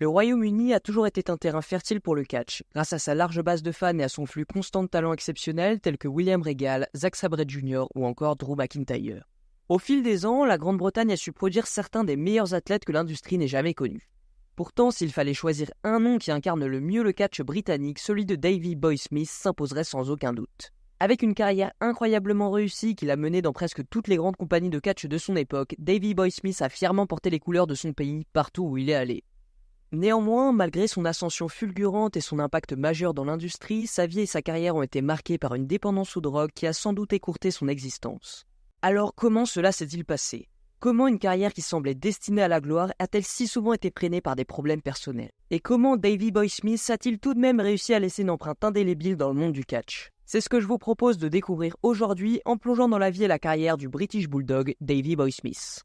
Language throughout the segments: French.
Le Royaume-Uni a toujours été un terrain fertile pour le catch, grâce à sa large base de fans et à son flux constant de talents exceptionnels tels que William Regal, Zack Sabre Jr. ou encore Drew McIntyre. Au fil des ans, la Grande-Bretagne a su produire certains des meilleurs athlètes que l'industrie n'ait jamais connus. Pourtant, s'il fallait choisir un nom qui incarne le mieux le catch britannique, celui de Davey Boy Smith s'imposerait sans aucun doute. Avec une carrière incroyablement réussie qu'il a menée dans presque toutes les grandes compagnies de catch de son époque, Davey Boy Smith a fièrement porté les couleurs de son pays partout où il est allé. Néanmoins, malgré son ascension fulgurante et son impact majeur dans l'industrie, sa vie et sa carrière ont été marquées par une dépendance aux drogues qui a sans doute écourté son existence. Alors comment cela s'est-il passé ? Comment une carrière qui semblait destinée à la gloire a-t-elle si souvent été freinée par des problèmes personnels ? Et comment Davey Boy Smith a-t-il tout de même réussi à laisser une empreinte indélébile dans le monde du catch ? C'est ce que je vous propose de découvrir aujourd'hui en plongeant dans la vie et la carrière du British Bulldog Davey Boy Smith.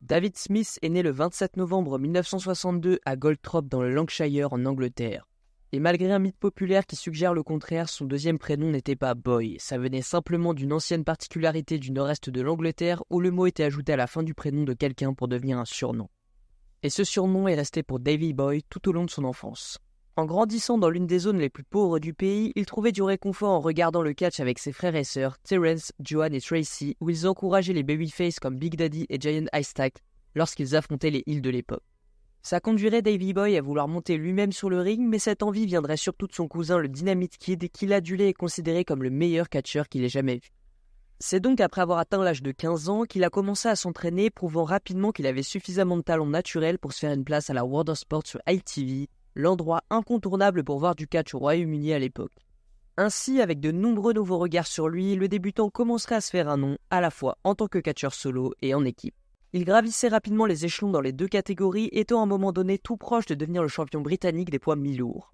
David Smith est né le 27 novembre 1962 à Goltrop dans le Lancashire en Angleterre. Et malgré un mythe populaire qui suggère le contraire, son deuxième prénom n'était pas Boy, ça venait simplement d'une ancienne particularité du nord-est de l'Angleterre où le mot était ajouté à la fin du prénom de quelqu'un pour devenir un surnom. Et ce surnom est resté pour Davey Boy tout au long de son enfance. En grandissant dans l'une des zones les plus pauvres du pays, il trouvait du réconfort en regardant le catch avec ses frères et sœurs, Terence, Joan et Tracy, où ils encourageaient les babyface comme Big Daddy et Giant Haystack lorsqu'ils affrontaient les heels de l'époque. Ça conduirait Davey Boy à vouloir monter lui-même sur le ring, mais cette envie viendrait surtout de son cousin le Dynamite Kid, qu'il adulait et considérait comme le meilleur catcheur qu'il ait jamais vu. C'est donc après avoir atteint l'âge de 15 ans qu'il a commencé à s'entraîner, prouvant rapidement qu'il avait suffisamment de talent naturel pour se faire une place à la World of Sport sur ITV, l'endroit incontournable pour voir du catch au Royaume-Uni à l'époque. Ainsi, avec de nombreux nouveaux regards sur lui, le débutant commencerait à se faire un nom, à la fois en tant que catcheur solo et en équipe. Il gravissait rapidement les échelons dans les deux catégories, étant à un moment donné tout proche de devenir le champion britannique des poids mi-lourds.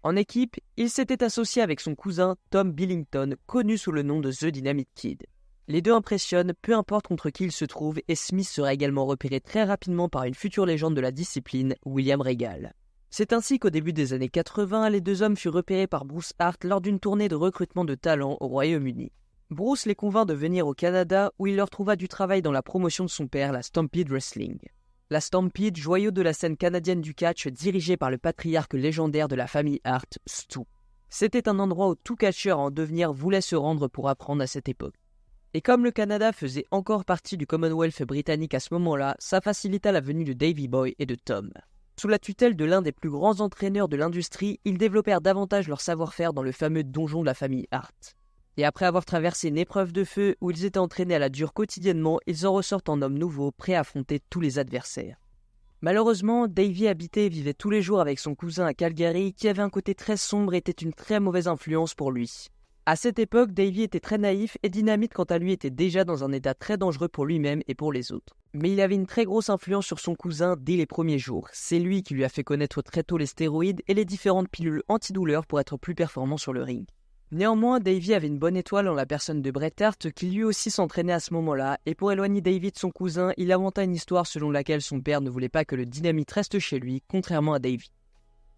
En équipe, il s'était associé avec son cousin Tom Billington, connu sous le nom de The Dynamite Kid. Les deux impressionnent, peu importe contre qui ils se trouvent, et Smith sera également repéré très rapidement par une future légende de la discipline, William Regal. C'est ainsi qu'au début des années 80, les deux hommes furent repérés par Bruce Hart lors d'une tournée de recrutement de talents au Royaume-Uni. Bruce les convainc de venir au Canada où il leur trouva du travail dans la promotion de son père, la Stampede Wrestling. La Stampede, joyau de la scène canadienne du catch dirigé par le patriarque légendaire de la famille Hart, Stu. C'était un endroit où tout catcheur en devenir voulait se rendre pour apprendre à cette époque. Et comme le Canada faisait encore partie du Commonwealth britannique à ce moment-là, ça facilita la venue de Davey Boy et de Tom. Sous la tutelle de l'un des plus grands entraîneurs de l'industrie, ils développèrent davantage leur savoir-faire dans le fameux donjon de la famille Hart. Et après avoir traversé une épreuve de feu où ils étaient entraînés à la dure quotidiennement, ils en ressortent en hommes nouveaux, prêts à affronter tous les adversaires. Malheureusement, Davey habitait et vivait tous les jours avec son cousin à Calgary, qui avait un côté très sombre et était une très mauvaise influence pour lui. À cette époque, Davey était très naïf et Dynamite quant à lui était déjà dans un état très dangereux pour lui-même et pour les autres. Mais il avait une très grosse influence sur son cousin dès les premiers jours. C'est lui qui lui a fait connaître très tôt les stéroïdes et les différentes pilules antidouleurs pour être plus performant sur le ring. Néanmoins, Davey avait une bonne étoile en la personne de Bret Hart qui lui aussi s'entraînait à ce moment-là, et pour éloigner Davey de son cousin, il inventa une histoire selon laquelle son père ne voulait pas que le Dynamite reste chez lui, contrairement à Davey.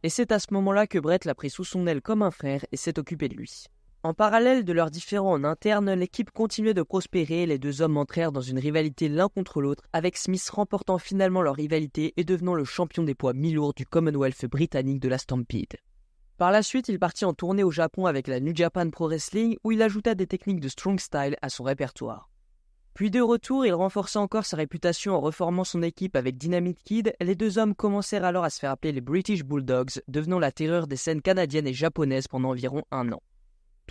Et c'est à ce moment-là que Bret l'a pris sous son aile comme un frère et s'est occupé de lui. En parallèle de leurs différends en interne, l'équipe continuait de prospérer et les deux hommes entrèrent dans une rivalité l'un contre l'autre, avec Smith remportant finalement leur rivalité et devenant le champion des poids mi-lourds du Commonwealth britannique de la Stampede. Par la suite, il partit en tournée au Japon avec la New Japan Pro Wrestling où il ajouta des techniques de strong style à son répertoire. Puis de retour, il renforça encore sa réputation en reformant son équipe avec Dynamite Kid. Les deux hommes commencèrent alors à se faire appeler les British Bulldogs, devenant la terreur des scènes canadiennes et japonaises pendant environ un an.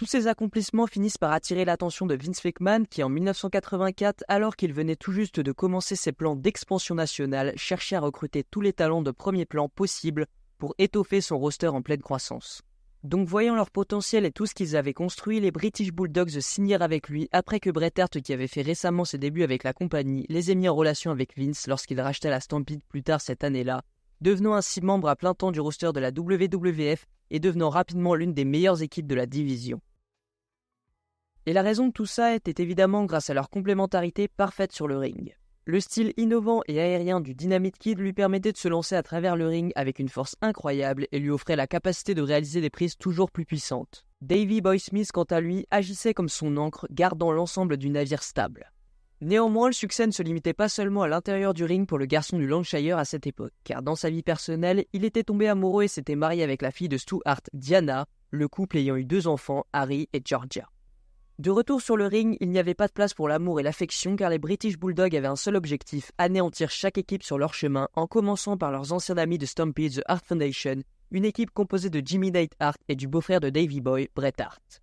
Tous ces accomplissements finissent par attirer l'attention de Vince McMahon qui, en 1984, alors qu'il venait tout juste de commencer ses plans d'expansion nationale, cherchait à recruter tous les talents de premier plan possibles pour étoffer son roster en pleine croissance. Donc voyant leur potentiel et tout ce qu'ils avaient construit, les British Bulldogs signèrent avec lui après que Bret Hart, qui avait fait récemment ses débuts avec la compagnie, les ait mis en relation avec Vince lorsqu'il rachetait la Stampede plus tard cette année-là, devenant ainsi membre à plein temps du roster de la WWF et devenant rapidement l'une des meilleures équipes de la division. Et la raison de tout ça était évidemment grâce à leur complémentarité parfaite sur le ring. Le style innovant et aérien du Dynamite Kid lui permettait de se lancer à travers le ring avec une force incroyable et lui offrait la capacité de réaliser des prises toujours plus puissantes. Davey Boy Smith, quant à lui, agissait comme son ancre, gardant l'ensemble du navire stable. Néanmoins, le succès ne se limitait pas seulement à l'intérieur du ring pour le garçon du Lancashire à cette époque, car dans sa vie personnelle, il était tombé amoureux et s'était marié avec la fille de Stu Hart, Diana, le couple ayant eu 2 enfants, Harry et Georgia. De retour sur le ring, il n'y avait pas de place pour l'amour et l'affection car les British Bulldogs avaient un seul objectif, anéantir chaque équipe sur leur chemin en commençant par leurs anciens amis de Stampede, The Hart Foundation, une équipe composée de Jimmy Nate Hart et du beau-frère de Davey Boy, Bret Hart.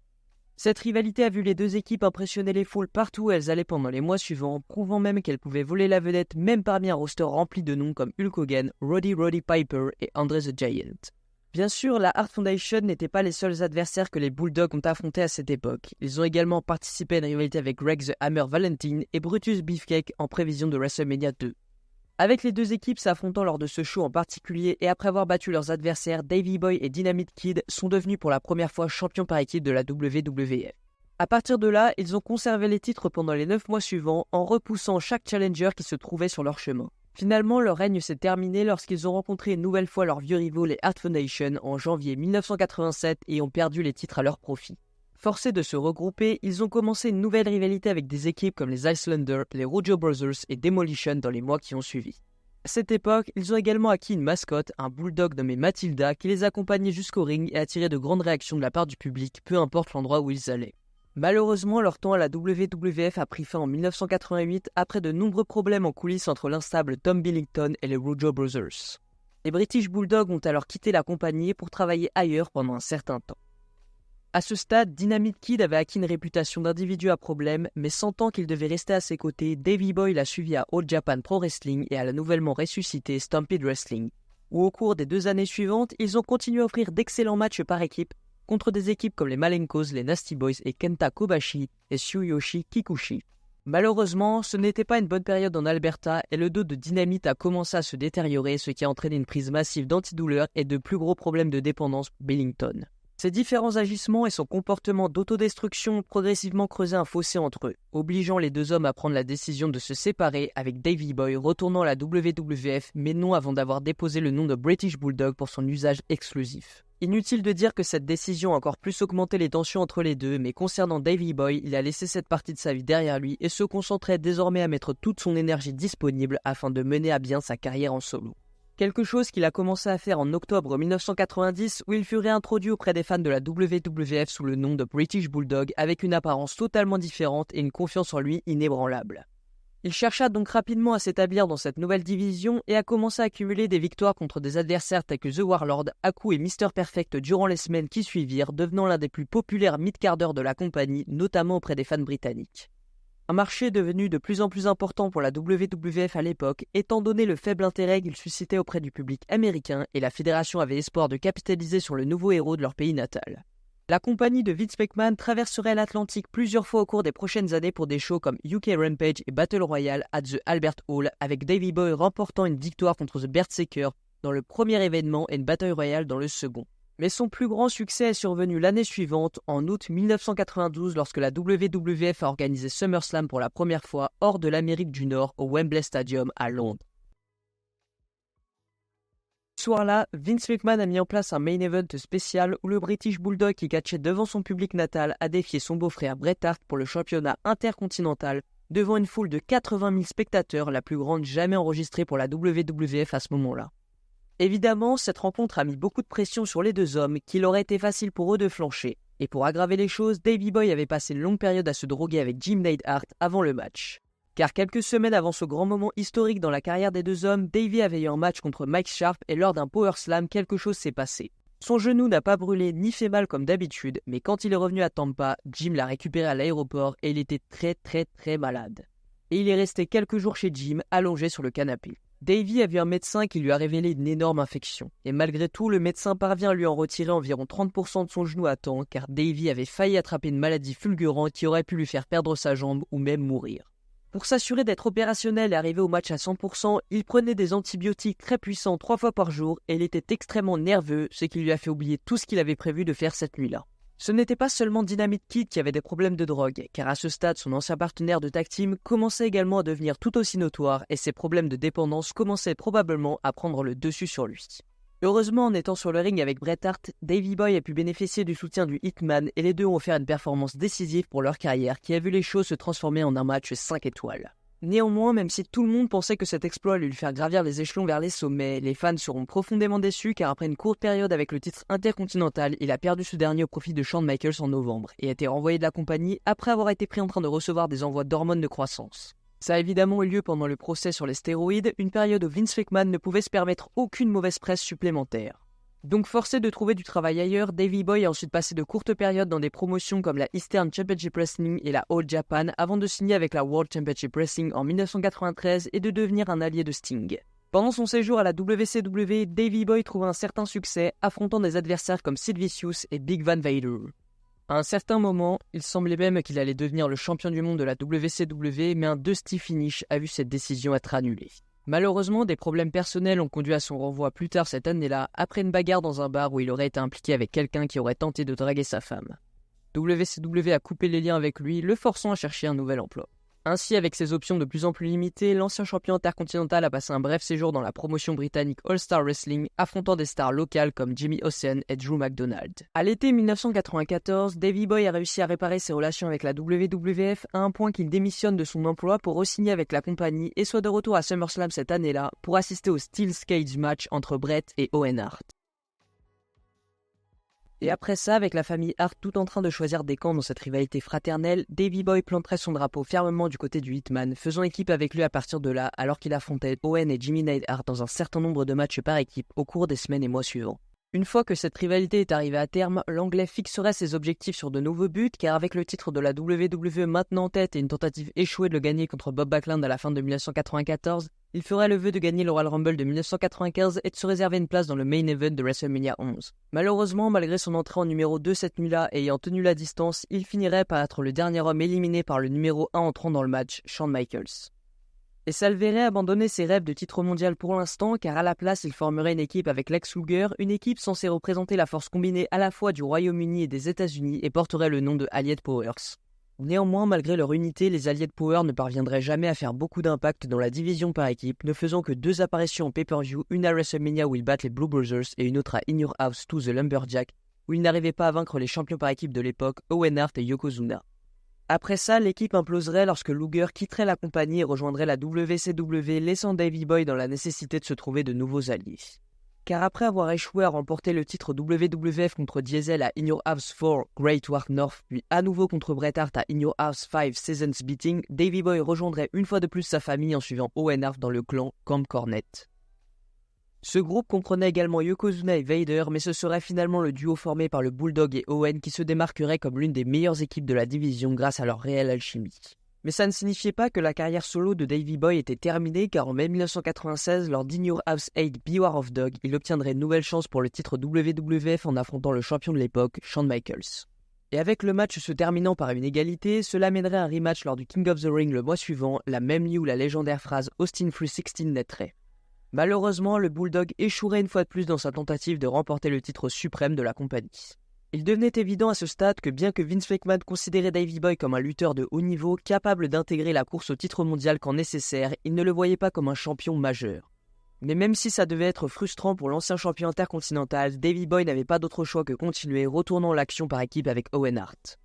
Cette rivalité a vu les 2 équipes impressionner les foules partout où elles allaient pendant les mois suivants, prouvant même qu'elles pouvaient voler la vedette même parmi un roster rempli de noms comme Hulk Hogan, Roddy Piper et Andre the Giant. Bien sûr, la Hart Foundation n'était pas les seuls adversaires que les Bulldogs ont affrontés à cette époque. Ils ont également participé à une rivalité avec Greg the Hammer Valentine et Brutus Beefcake en prévision de WrestleMania 2. Avec les 2 équipes s'affrontant lors de ce show en particulier et après avoir battu leurs adversaires, Davey Boy et Dynamite Kid sont devenus pour la première fois champions par équipe de la WWF. À partir de là, ils ont conservé les titres pendant les 9 mois suivants en repoussant chaque challenger qui se trouvait sur leur chemin. Finalement, leur règne s'est terminé lorsqu'ils ont rencontré une nouvelle fois leurs vieux rivaux, les Hart Foundation, en janvier 1987 et ont perdu les titres à leur profit. Forcés de se regrouper, ils ont commencé une nouvelle rivalité avec des équipes comme les Icelanders, les Rougeau Brothers et Demolition dans les mois qui ont suivi. À cette époque, ils ont également acquis une mascotte, un bulldog nommé Matilda, qui les accompagnait jusqu'au ring et attirait de grandes réactions de la part du public, peu importe l'endroit où ils allaient. Malheureusement, leur temps à la WWF a pris fin en 1988 après de nombreux problèmes en coulisses entre l'instable Tom Billington et les Rougeau Brothers. Les British Bulldogs ont alors quitté la compagnie pour travailler ailleurs pendant un certain temps. À ce stade, Dynamite Kid avait acquis une réputation d'individu à problème, mais sentant qu'il devait rester à ses côtés, Davey Boy l'a suivi à All Japan Pro Wrestling et à la nouvellement ressuscité Stampede Wrestling, où au cours des 2 années suivantes, ils ont continué à offrir d'excellents matchs par équipe contre des équipes comme les Malenkos, les Nasty Boys et Kenta Kobashi et Tsuyoshi Kikuchi. Malheureusement, ce n'était pas une bonne période en Alberta et le dos de Dynamite a commencé à se détériorer, ce qui a entraîné une prise massive d'antidouleurs et de plus gros problèmes de dépendance pour Billington. Ses différents agissements et son comportement d'autodestruction ont progressivement creusé un fossé entre eux, obligeant les 2 hommes à prendre la décision de se séparer, avec Davey Boy retournant à la WWF, mais non avant d'avoir déposé le nom de British Bulldog pour son usage exclusif. Inutile de dire que cette décision a encore plus augmenté les tensions entre les deux, mais concernant Davey Boy, il a laissé cette partie de sa vie derrière lui et se concentrait désormais à mettre toute son énergie disponible afin de mener à bien sa carrière en solo. Quelque chose qu'il a commencé à faire en octobre 1990 où il fut réintroduit auprès des fans de la WWF sous le nom de British Bulldog avec une apparence totalement différente et une confiance en lui inébranlable. Il chercha donc rapidement à s'établir dans cette nouvelle division et a commencé à accumuler des victoires contre des adversaires tels que The Warlord, Haku et Mr. Perfect durant les semaines qui suivirent, devenant l'un des plus populaires mid-carders de la compagnie, notamment auprès des fans britanniques. Un marché devenu de plus en plus important pour la WWF à l'époque, étant donné le faible intérêt qu'il suscitait auprès du public américain et la fédération avait espoir de capitaliser sur le nouveau héros de leur pays natal. La compagnie de Vince McMahon traverserait l'Atlantique plusieurs fois au cours des prochaines années pour des shows comme UK Rampage et Battle Royale à The Albert Hall, avec Davey Boy remportant une victoire contre The Berserker dans le premier événement et une Battle Royale dans le second. Mais son plus grand succès est survenu l'année suivante, en août 1992, lorsque la WWF a organisé SummerSlam pour la première fois hors de l'Amérique du Nord au Wembley Stadium à Londres. Ce soir-là, Vince McMahon a mis en place un main event spécial où le British Bulldog qui catchait devant son public natal a défié son beau-frère Bret Hart pour le championnat intercontinental devant une foule de 80 000 spectateurs, la plus grande jamais enregistrée pour la WWF à ce moment-là. Évidemment, cette rencontre a mis beaucoup de pression sur les 2 hommes, qu'il aurait été facile pour eux de flancher. Et pour aggraver les choses, Davey Boy avait passé une longue période à se droguer avec Jim Nate Hart avant le match. Car quelques semaines avant ce grand moment historique dans la carrière des 2 hommes, Davey avait eu un match contre Mike Sharp et lors d'un Power Slam, quelque chose s'est passé. Son genou n'a pas brûlé ni fait mal comme d'habitude, mais quand il est revenu à Tampa, Jim l'a récupéré à l'aéroport et il était très malade. Et il est resté quelques jours chez Jim, allongé sur le canapé. Davey a vu un médecin qui lui a révélé une énorme infection. Et malgré tout, le médecin parvient à lui en retirer environ 30% de son genou à temps, car Davey avait failli attraper une maladie fulgurante qui aurait pu lui faire perdre sa jambe ou même mourir. Pour s'assurer d'être opérationnel et arriver au match à 100%, il prenait des antibiotiques très puissants 3 fois par jour et il était extrêmement nerveux, ce qui lui a fait oublier tout ce qu'il avait prévu de faire cette nuit-là. Ce n'était pas seulement Dynamite Kid qui avait des problèmes de drogue, car à ce stade, son ancien partenaire de tag team commençait également à devenir tout aussi notoire et ses problèmes de dépendance commençaient probablement à prendre le dessus sur lui. Heureusement, en étant sur le ring avec Bret Hart, Davey Boy a pu bénéficier du soutien du Hitman et les deux ont offert une performance décisive pour leur carrière qui a vu les choses se transformer en un match 5 étoiles. Néanmoins, même si tout le monde pensait que cet exploit allait lui faire gravir les échelons vers les sommets, les fans seront profondément déçus car après une courte période avec le titre intercontinental, il a perdu ce dernier au profit de Shawn Michaels en novembre et a été renvoyé de la compagnie après avoir été pris en train de recevoir des envois d'hormones de croissance. Ça a évidemment eu lieu pendant le procès sur les stéroïdes, une période où Vince McMahon ne pouvait se permettre aucune mauvaise presse supplémentaire. Donc forcé de trouver du travail ailleurs, Davey Boy a ensuite passé de courtes périodes dans des promotions comme la Eastern Championship Wrestling et la All Japan avant de signer avec la World Championship Wrestling en 1993 et de devenir un allié de Sting. Pendant son séjour à la WCW, Davey Boy trouva un certain succès, affrontant des adversaires comme Sid Vicious et Big Van Vader. À un certain moment, il semblait même qu'il allait devenir le champion du monde de la WCW, mais un dusty finish a vu cette décision être annulée. Malheureusement, des problèmes personnels ont conduit à son renvoi plus tard cette année-là, après une bagarre dans un bar où il aurait été impliqué avec quelqu'un qui aurait tenté de draguer sa femme. WCW a coupé les liens avec lui, le forçant à chercher un nouvel emploi. Ainsi, avec ses options de plus en plus limitées, l'ancien champion intercontinental a passé un bref séjour dans la promotion britannique All Star Wrestling, affrontant des stars locales comme Jimmy Ocean et Drew McDonald. À l'été 1994, Davey Boy a réussi à réparer ses relations avec la WWF à un point qu'il démissionne de son emploi pour re-signer avec la compagnie et soit de retour à SummerSlam cette année-là pour assister au Steel Cage match entre Bret et Owen Hart. Et après ça, avec la famille Hart tout en train de choisir des camps dans cette rivalité fraternelle, Davey Boy planterait son drapeau fermement du côté du Hitman, faisant équipe avec lui à partir de là, alors qu'il affrontait Owen et Jimmy Neidhart dans un certain nombre de matchs par équipe au cours des semaines et mois suivants. Une fois que cette rivalité est arrivée à terme, l'Anglais fixerait ses objectifs sur de nouveaux buts, car avec le titre de la WWE maintenant en tête et une tentative échouée de le gagner contre Bob Backlund à la fin de 1994, il ferait le vœu de gagner le Royal Rumble de 1995 et de se réserver une place dans le main event de WrestleMania 11. Malheureusement, malgré son entrée en numéro 2 cette nuit-là et ayant tenu la distance, il finirait par être le dernier homme éliminé par le numéro 1 entrant dans le match, Shawn Michaels. Et ça le verrait abandonner ses rêves de titre mondial pour l'instant, car à la place, il formerait une équipe avec Lex Luger, une équipe censée représenter la force combinée à la fois du Royaume-Uni et des États-Unis et porterait le nom de Allied Powers. Néanmoins, malgré leur unité, les Allied Powers ne parviendraient jamais à faire beaucoup d'impact dans la division par équipe, ne faisant que 2 apparitions en pay-per-view, une à WrestleMania où ils battent les Blue Brothers et une autre à In Your House 2 The Lumberjack, où ils n'arrivaient pas à vaincre les champions par équipe de l'époque, Owen Hart et Yokozuna. Après ça, l'équipe imploserait lorsque Luger quitterait la compagnie et rejoindrait la WCW, laissant Davey Boy dans la nécessité de se trouver de nouveaux alliés. Car après avoir échoué à remporter le titre WWF contre Diesel à In Your House 4 Great War North, puis à nouveau contre Bret Hart à In Your House 5 Seasons Beating, Davey Boy rejoindrait une fois de plus sa famille en suivant Owen Hart dans le clan Camp Cornette. Ce groupe comprenait également Yokozuna et Vader, mais ce serait finalement le duo formé par le Bulldog et Owen qui se démarquerait comme l'une des meilleures équipes de la division grâce à leur réelle alchimie. Mais ça ne signifiait pas que la carrière solo de Davey Boy était terminée, car en mai 1996, lors d'In Your House 8 Beware of Dog, il obtiendrait une nouvelle chance pour le titre WWF en affrontant le champion de l'époque, Shawn Michaels. Et avec le match se terminant par une égalité, cela mènerait à un rematch lors du King of the Ring le mois suivant, la même nuit où la légendaire phrase Austin 316 naîtrait. Malheureusement, le Bulldog échouerait une fois de plus dans sa tentative de remporter le titre suprême de la compagnie. Il devenait évident à ce stade que bien que Vince McMahon considérait Davey Boy comme un lutteur de haut niveau, capable d'intégrer la course au titre mondial quand nécessaire, il ne le voyait pas comme un champion majeur. Mais même si ça devait être frustrant pour l'ancien champion intercontinental, Davey Boy n'avait pas d'autre choix que continuer, retournant l'action par équipe avec Owen Hart.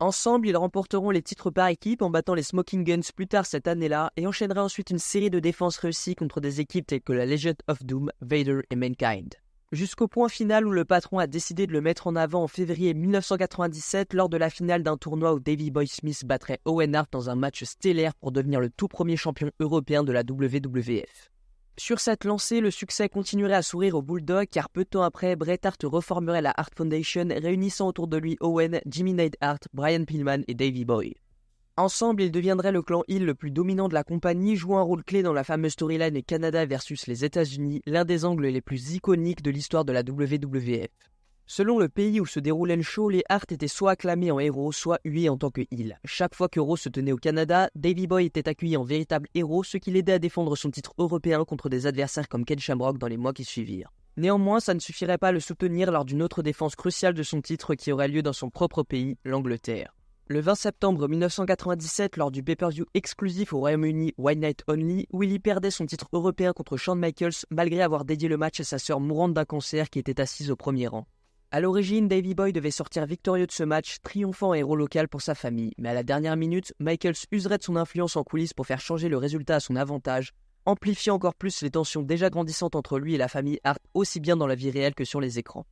Ensemble, ils remporteront les titres par équipe en battant les Smoking Guns plus tard cette année-là et enchaîneraient ensuite une série de défenses réussies contre des équipes telles que la Legion of Doom, Vader et Mankind. Jusqu'au point final où le patron a décidé de le mettre en avant en février 1997 lors de la finale d'un tournoi où Davey Boy Smith battrait Owen Hart dans un match stellaire pour devenir le tout premier champion européen de la WWF. Sur cette lancée, le succès continuerait à sourire au Bulldog car peu de temps après, Bret Hart reformerait la Hart Foundation réunissant autour de lui Owen, Jimmy Neidhart, Brian Pillman et Davey Boy. Ensemble, ils deviendraient le clan heel le plus dominant de la compagnie, jouant un rôle clé dans la fameuse storyline Canada versus les États-Unis, l'un des angles les plus iconiques de l'histoire de la WWF. Selon le pays où se déroulait le show, les Hart étaient soit acclamés en héros, soit hués en tant que heel. Chaque fois que Raw se tenait au Canada, Davey Boy était accueilli en véritable héros, ce qui l'aidait à défendre son titre européen contre des adversaires comme Ken Shamrock dans les mois qui suivirent. Néanmoins, ça ne suffirait pas à le soutenir lors d'une autre défense cruciale de son titre qui aurait lieu dans son propre pays, l'Angleterre. Le 20 septembre 1997, lors du pay-per-view exclusif au Royaume-Uni One Night Only, Willie perdait son titre européen contre Shawn Michaels malgré avoir dédié le match à sa sœur mourante d'un cancer qui était assise au premier rang. A l'origine, Davey Boy devait sortir victorieux de ce match, triomphant en héros local pour sa famille, mais à la dernière minute, Michaels userait de son influence en coulisses pour faire changer le résultat à son avantage, amplifiant encore plus les tensions déjà grandissantes entre lui et la famille Hart, aussi bien dans la vie réelle que sur les écrans.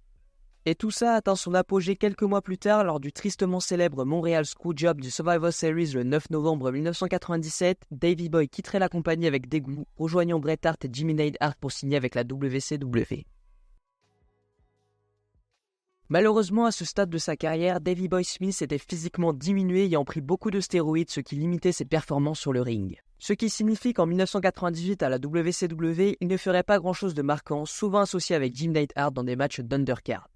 Et tout ça atteint son apogée quelques mois plus tard lors du tristement célèbre Montreal Screwjob du Survivor Series le 9 novembre 1997. Davey Boy quitterait la compagnie avec dégoût, rejoignant Bret Hart et Jimmy Neidhart pour signer avec la WCW. Malheureusement, à ce stade de sa carrière, Davey Boy Smith était physiquement diminué ayant pris beaucoup de stéroïdes, ce qui limitait ses performances sur le ring. Ce qui signifie qu'en 1998 à la WCW, il ne ferait pas grand-chose de marquant, souvent associé avec Jim Neidhart dans des matchs d'undercard.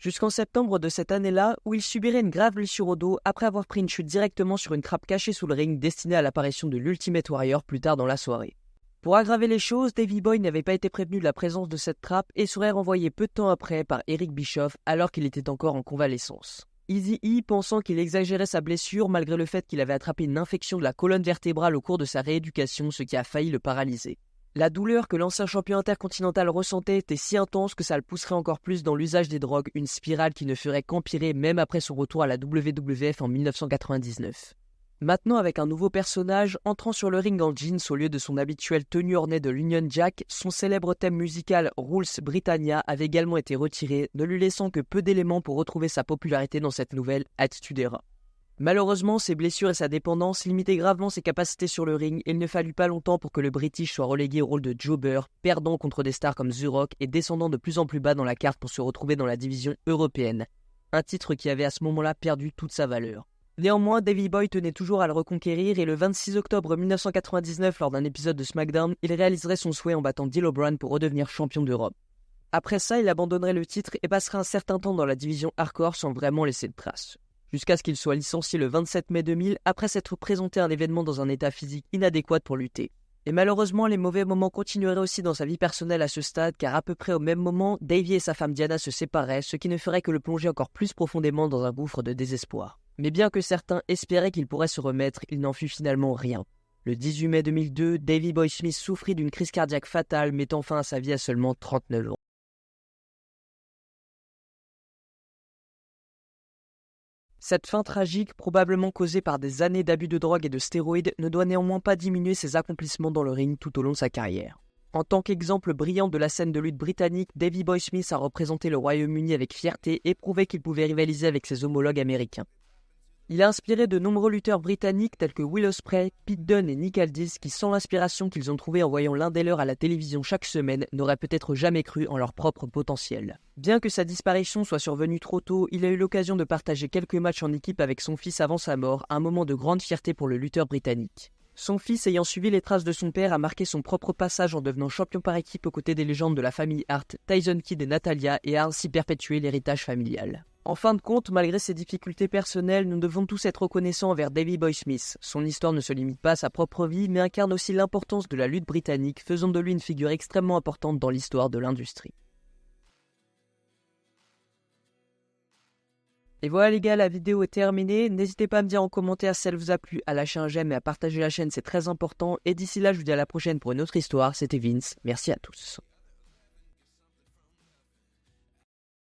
Jusqu'en septembre de cette année-là, où il subirait une grave blessure au dos après avoir pris une chute directement sur une trappe cachée sous le ring destinée à l'apparition de l'Ultimate Warrior plus tard dans la soirée. Pour aggraver les choses, Davey Boy n'avait pas été prévenu de la présence de cette trappe et serait renvoyé peu de temps après par Eric Bischoff alors qu'il était encore en convalescence. Eazy-E, pensant qu'il exagérait sa blessure malgré le fait qu'il avait attrapé une infection de la colonne vertébrale au cours de sa rééducation, ce qui a failli le paralyser. La douleur que l'ancien champion intercontinental ressentait était si intense que ça le pousserait encore plus dans l'usage des drogues, une spirale qui ne ferait qu'empirer même après son retour à la WWF en 1999. Maintenant, avec un nouveau personnage, entrant sur le ring en jeans au lieu de son habituelle tenue ornée de l'Union Jack, son célèbre thème musical Rules Britannia avait également été retiré, ne lui laissant que peu d'éléments pour retrouver sa popularité dans cette nouvelle Attitude Era. Malheureusement, ses blessures et sa dépendance limitaient gravement ses capacités sur le ring et il ne fallut pas longtemps pour que le British soit relégué au rôle de jobber, perdant contre des stars comme The Rock et descendant de plus en plus bas dans la carte pour se retrouver dans la division européenne. Un titre qui avait à ce moment-là perdu toute sa valeur. Néanmoins, Davey Boy tenait toujours à le reconquérir et le 26 octobre 1999, lors d'un épisode de SmackDown, il réaliserait son souhait en battant D'Lo Brown pour redevenir champion d'Europe. Après ça, il abandonnerait le titre et passerait un certain temps dans la division hardcore sans vraiment laisser de traces. Jusqu'à ce qu'il soit licencié le 27 mai 2000 après s'être présenté à un événement dans un état physique inadéquat pour lutter. Et malheureusement, les mauvais moments continueraient aussi dans sa vie personnelle à ce stade, car à peu près au même moment, Davey et sa femme Diana se séparaient, ce qui ne ferait que le plonger encore plus profondément dans un gouffre de désespoir. Mais bien que certains espéraient qu'il pourrait se remettre, il n'en fut finalement rien. Le 18 mai 2002, Davey Boy Smith souffrit d'une crise cardiaque fatale, mettant fin à sa vie à seulement 39 ans. Cette fin tragique, probablement causée par des années d'abus de drogue et de stéroïdes, ne doit néanmoins pas diminuer ses accomplissements dans le ring tout au long de sa carrière. En tant qu'exemple brillant de la scène de lutte britannique, Davey Boy Smith a représenté le Royaume-Uni avec fierté et prouvé qu'il pouvait rivaliser avec ses homologues américains. Il a inspiré de nombreux lutteurs britanniques tels que Will Ospreay, Pete Dunne et Nick Aldis qui, sans l'inspiration qu'ils ont trouvée en voyant l'un des leurs à la télévision chaque semaine, n'auraient peut-être jamais cru en leur propre potentiel. Bien que sa disparition soit survenue trop tôt, il a eu l'occasion de partager quelques matchs en équipe avec son fils avant sa mort, un moment de grande fierté pour le lutteur britannique. Son fils, ayant suivi les traces de son père, a marqué son propre passage en devenant champion par équipe aux côtés des légendes de la famille Hart, Tyson Kidd et Natalia, et a ainsi perpétué l'héritage familial. En fin de compte, malgré ses difficultés personnelles, nous devons tous être reconnaissants envers Davey Boy Smith. Son histoire ne se limite pas à sa propre vie, mais incarne aussi l'importance de la lutte britannique, faisant de lui une figure extrêmement importante dans l'histoire de l'industrie. Et voilà les gars, la vidéo est terminée. N'hésitez pas à me dire en commentaire si elle vous a plu, à lâcher un j'aime et à partager la chaîne, c'est très important. Et d'ici là, je vous dis à la prochaine pour une autre histoire. C'était Vince, merci à tous.